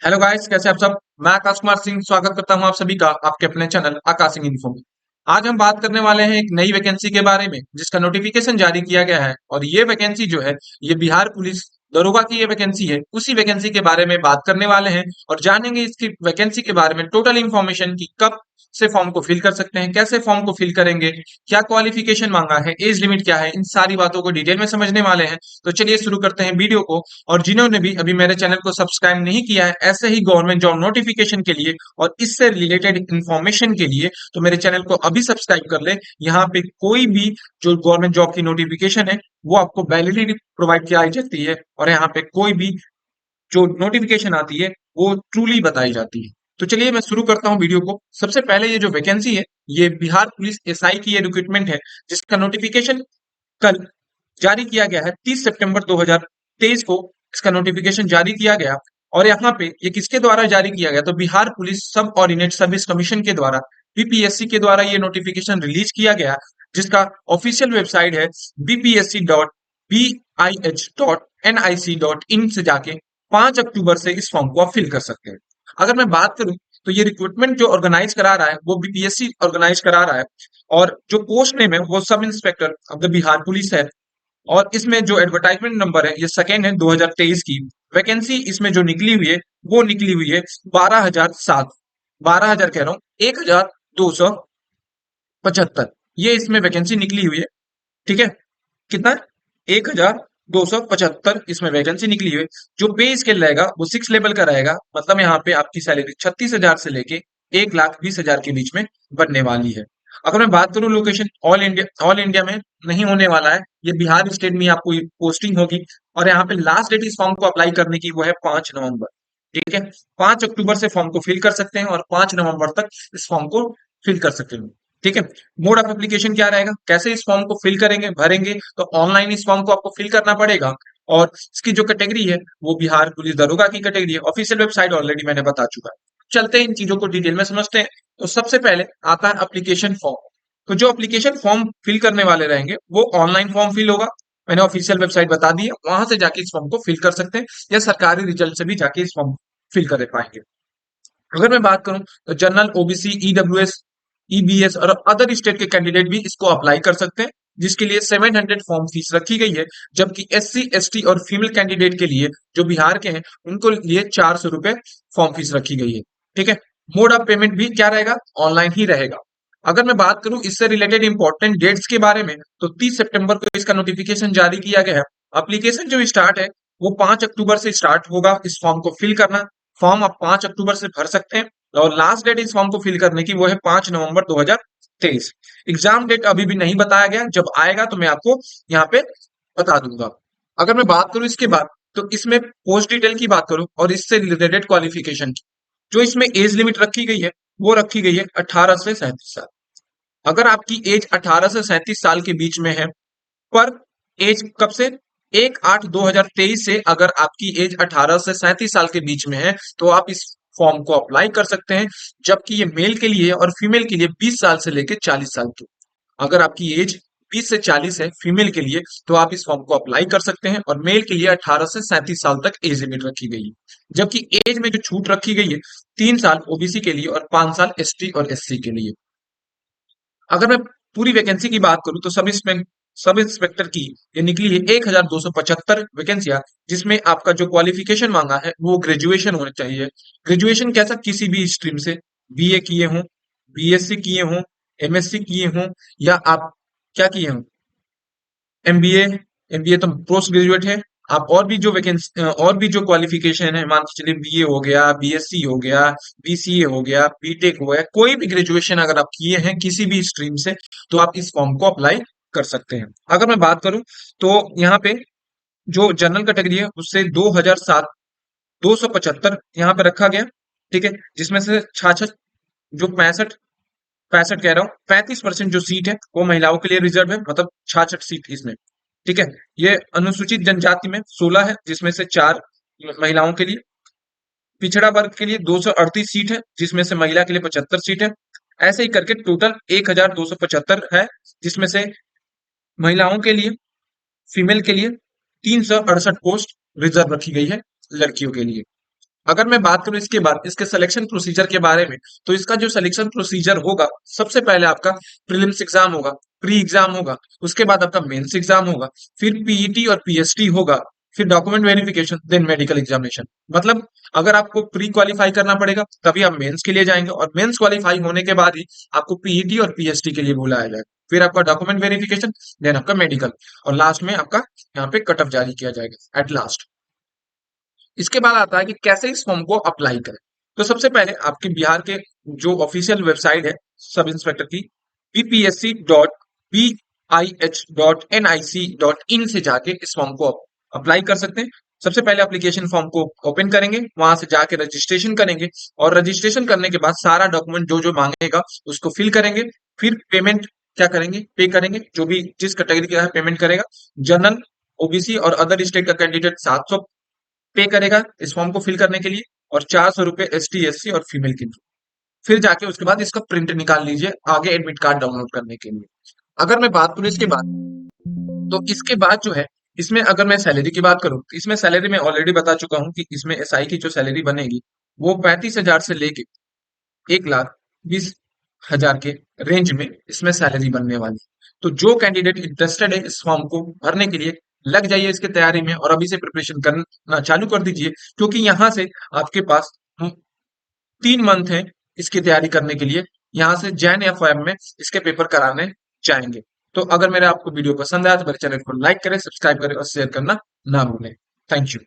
Hello guys, कैसे आप सब। मैं आकाश कुमार सिंह स्वागत करता हूं आप सभी का आपके अपने चैनल आकाश सिंह इन्फो में। आज हम बात करने वाले हैं एक नई वैकेंसी के बारे में जिसका नोटिफिकेशन जारी किया गया है। और ये वैकेंसी जो है ये बिहार पुलिस दरोगा की ये वैकेंसी है। उसी वैकेंसी के बारे में बात करने वाले हैं और जानेंगे इसकी वैकेंसी के बारे में टोटल इन्फॉर्मेशन की कब से फॉर्म को फिल कर सकते हैं, कैसे फॉर्म को फिल करेंगे, क्या क्वालिफिकेशन मांगा है, एज लिमिट क्या है, इन सारी बातों को डिटेल में समझने वाले हैं। तो चलिए शुरू करते हैं वीडियो को। और जिन्होंने भी अभी मेरे चैनल को सब्सक्राइब नहीं किया है ऐसे ही गवर्नमेंट जॉब नोटिफिकेशन के लिए और इससे रिलेटेड इंफॉर्मेशन के लिए, तो मेरे चैनल को अभी सब्सक्राइब कर ले। यहाँ पे कोई भी जो गवर्नमेंट जॉब की नोटिफिकेशन है वो आपको वैलिडिटी प्रोवाइड की जाती है और यहाँ पे कोई भी जो नोटिफिकेशन आती है वो ट्रूली बताई जाती है। तो चलिए मैं शुरू करता हूँ वीडियो को। सबसे पहले ये जो वैकेंसी है ये बिहार पुलिस एसआई की ये रिक्रूटमेंट है जिसका नोटिफिकेशन कल जारी किया गया है। 30 सितंबर 2023 को इसका नोटिफिकेशन जारी किया गया। और यहाँ पे ये किसके द्वारा जारी किया गया, तो बिहार पुलिस सब ऑर्डिनेट सर्विस कमीशन के द्वारा, बीपीएससी के द्वारा ये नोटिफिकेशन रिलीज किया गया, जिसका ऑफिशियल वेबसाइट है bpsc.bih.nic.in से जाके 5 अक्टूबर से इस फॉर्म को आप फिल कर सकते हैं। अगर मैं बात करूं तो ये रिक्रूटमेंट जो ऑर्गेनाइज करा रहा है वो बीपीएससी ऑर्गेनाइज करा रहा है। और जो पोस्ट नेम है वो sub inspector of the Bihar police है। और इसमें जो एडवर्टाइजमेंट नंबर है ये सेकेंड है 2023 की। वैकेंसी इसमें जो निकली हुई है वो निकली हुई है 12,007, 12,000 कह रहा हूँ, 1,275 ये इसमें वैकेंसी निकली हुई है। ठीक है, कितना, 1,275 इसमें वैकेंसी निकली हुई है। जो पे स्केल रहेगा वो 6 लेवल का रहेगा, मतलब यहाँ पे आपकी सैलरी 36,000 से लेके 1,20,000 के बीच में बनने वाली है। अगर मैं बात करूं लोकेशन, ऑल इंडिया में नहीं होने वाला है, ये बिहार स्टेट में आपको पोस्टिंग होगी। और यहाँ पे लास्ट डेट इस फॉर्म को अप्लाई करने की वो है 5 नवंबर। ठीक है, 5 अक्टूबर से फॉर्म को फिल कर सकते हैं और 5 नवंबर तक इस फॉर्म को फिल कर सकते हैं। ठीक है, मोड ऑफ एप्लीकेशन क्या रहेगा, कैसे इस फॉर्म को फिल करेंगे, भरेंगे, तो ऑनलाइन इस फॉर्म को आपको फिल करना पड़ेगा। और इसकी जो कैटेगरी है वो बिहार पुलिस दरोगा की कैटेगरी है। ऑफिशियल वेबसाइट ऑलरेडी मैंने बता चुका है। चलते हैं इन चीजों को डिटेल में समझते हैं। तो सबसे पहले आता है एप्लीकेशन फॉर्म। तो जो एप्लीकेशन फॉर्म फिल करने वाले रहेंगे वो ऑनलाइन फॉर्म फिल होगा। मैंने ऑफिशियल वेबसाइट बता दी है, वहां से जाके इस फॉर्म को फिल कर सकते हैं या सरकारी रिजल्ट से भी जाके इस फॉर्म फिल कर पाएंगे। अगर मैं बात करूं तो जनरल, ओबीसी, ईडब्ल्यूएस, ईबीएस और अदर स्टेट के कैंडिडेट भी इसको अप्लाई कर सकते हैं, जिसके लिए 700 फॉर्म फीस रखी गई है। जबकि एससी, एसटी और फीमेल कैंडिडेट के लिए जो बिहार के हैं उनको लिए 400 रुपए फॉर्म फीस रखी गई है। ठीक है, मोड ऑफ पेमेंट भी क्या रहेगा, ऑनलाइन ही रहेगा। अगर मैं बात करूं इससे रिलेटेड इंपॉर्टेंट डेट्स के बारे में, तो 30 सितंबर को इसका नोटिफिकेशन जारी किया गया है। एप्लीकेशन जो स्टार्ट है वो 5 अक्टूबर से स्टार्ट होगा इस फॉर्म को फिल करना। फॉर्म आप 5 अक्टूबर से भर सकते हैं और लास्ट डेट इस फॉर्म को फिल करने की वो है 5 नवंबर 2023। एग्जाम डेट अभी भी नहीं बताया गया, जब आएगा तो मैं आपको यहाँ पे बता दूंगा। अगर मैं बात करूं इसके बाद, तो इसमें पोस्ट डिटेल की बात करूं और इससे रिलेटेड क्वालिफिकेशन की, जो इसमें एज लिमिट रखी गई है वो रखी गई है 18 से 37 साल। अगर आपकी एज 18 से 37 साल के बीच में है, पर एज कब से, 1/8/2023 से अगर आपकी एज 18 से 37 साल के बीच में है तो आप इस फॉर्म को अप्लाई कर सकते हैं। जबकि ये मेल के लिए और फीमेल के लिए 20 साल से लेकर 40 साल की। अगर आपकी एज 20 से 40 है फीमेल के लिए तो आप इस फॉर्म को अप्लाई कर सकते हैं। और मेल के लिए 18 से 37 साल तक एज लिमिट रखी गई है। जबकि एज में जो छूट रखी गई है, 3 साल ओबीसी के लिए और 5 साल एसटी और एससी के लिए। अगर मैं पूरी वैकेंसी की बात करूं तो सब इंस्पेक्टर की ये निकली है 1,275 वैकेंसियां, जिसमें आपका जो क्वालिफिकेशन मांगा है वो ग्रेजुएशन होना चाहिए। ग्रेजुएशन कैसा, किसी भी स्ट्रीम से, बीए किए हों, बीएससी किए हों, एमएससी किए हों, या आप क्या किए हों, एमबीए। एमबीए तो पोस्ट ग्रेजुएट है। आप और भी जो वैकेंसी और भी जो क्वालिफिकेशन है, मान के चलिए बीए हो गया, बीएससी हो गया, बीसीए हो गया, बीटेक हो गया, कोई भी ग्रेजुएशन अगर आप किए हैं किसी भी स्ट्रीम से तो आप इस फॉर्म को अप्लाई कर सकते हैं। अगर मैं बात करूं तो यहाँ पे जो जनरल कैटेगरी है उससे 2,275 यहाँ पे रखा गया। ठीक है, जिसमें से छाछठ जो 65 कह रहा हूँ, 35% जो सीट है वो महिलाओं के लिए रिजर्व है, मतलब 66 सीट इसमें। ठीक है, ये अनुसूचित जनजाति में 16 है, जिसमें से 4 महिलाओं के लिए। पिछड़ा वर्ग के लिए 238 सीट है, जिसमें से महिला के लिए 75 सीट है। ऐसे ही करके टोटल 1,275 है, जिसमें से महिलाओं के लिए, फीमेल के लिए 368 पोस्ट रिजर्व रखी गई है लड़कियों के लिए। अगर मैं बात करूं इसके बाद इसके सिलेक्शन प्रोसीजर के बारे में, तो इसका जो सिलेक्शन प्रोसीजर होगा, सबसे पहले आपका प्रीलिम्स एग्जाम होगा, प्री एग्जाम होगा, उसके बाद आपका मेंस एग्जाम होगा, फिर पीईटी और पीएसटी होगा, फिर document verification, then medical examination. मतलब अगर आपको प्री क्वालिफाई करना पड़ेगा तभी आप मेंस के लिए जाएंगे, और मेंस क्वालिफाई होने के बाद ही आपको पीईटी और पीएसटी के लिए बुलाया जाएगा। फिर आपका डॉक्यूमेंट वेरिफिकेशन, देन आपका मेडिकल, और लास्ट में आपका यहाँ पे कट ऑफ जारी किया जाएगा एट लास्ट। इसके बाद आता है कि कैसे इस फॉर्म को अप्लाई करें। तो सबसे पहले आपके बिहार के जो ऑफिशियल वेबसाइट है सब इंस्पेक्टर की, bpsc.bih.nic.in से जाके इस फॉर्म को अप्लाई कर सकते हैं। सबसे पहले एप्लीकेशन फॉर्म को ओपन करेंगे, वहां से जाके रजिस्ट्रेशन करेंगे, और रजिस्ट्रेशन करने के बाद सारा डॉक्यूमेंट जो जो मांगेगा उसको फिल करेंगे। फिर पेमेंट क्या करेंगे, पे करेंगे, जो भी जिस कैटेगरी का है पेमेंट करेगा। जनरल, ओबीसी और अदर स्टेट का कैंडिडेट 700 पे करेगा इस फॉर्म को फिल करने के लिए, और 400 रुपए एसटी एससी और फीमेल के लिए। फिर जाके उसके बाद इसका प्रिंट निकाल लीजिए आगे एडमिट कार्ड डाउनलोड करने के लिए। अगर मैं बात करूं इसके बाद, तो इसके बाद जो है, इसमें अगर मैं सैलरी की बात करूं, तो इसमें सैलरी मैं ऑलरेडी बता चुका हूं कि इसमें एसआई की जो सैलरी बनेगी वो 35,000 से लेके 1,20,000 के रेंज में इसमें सैलरी बनने वाली है। तो जो कैंडिडेट इंटरेस्टेड है इस फॉर्म को भरने के लिए, लग जाइए इसके तैयारी में और अभी से प्रिपरेशन करना चालू कर दीजिए, क्योंकि यहाँ से आपके पास 3 मंथ है इसकी तैयारी करने के लिए। यहाँ से जैन या फैब में इसके पेपर कराने जाएंगे। तो अगर मेरा आपको वीडियो पसंद आया तो मेरे चैनल को लाइक करें, सब्सक्राइब करें और शेयर करना ना भूलें। Thank you.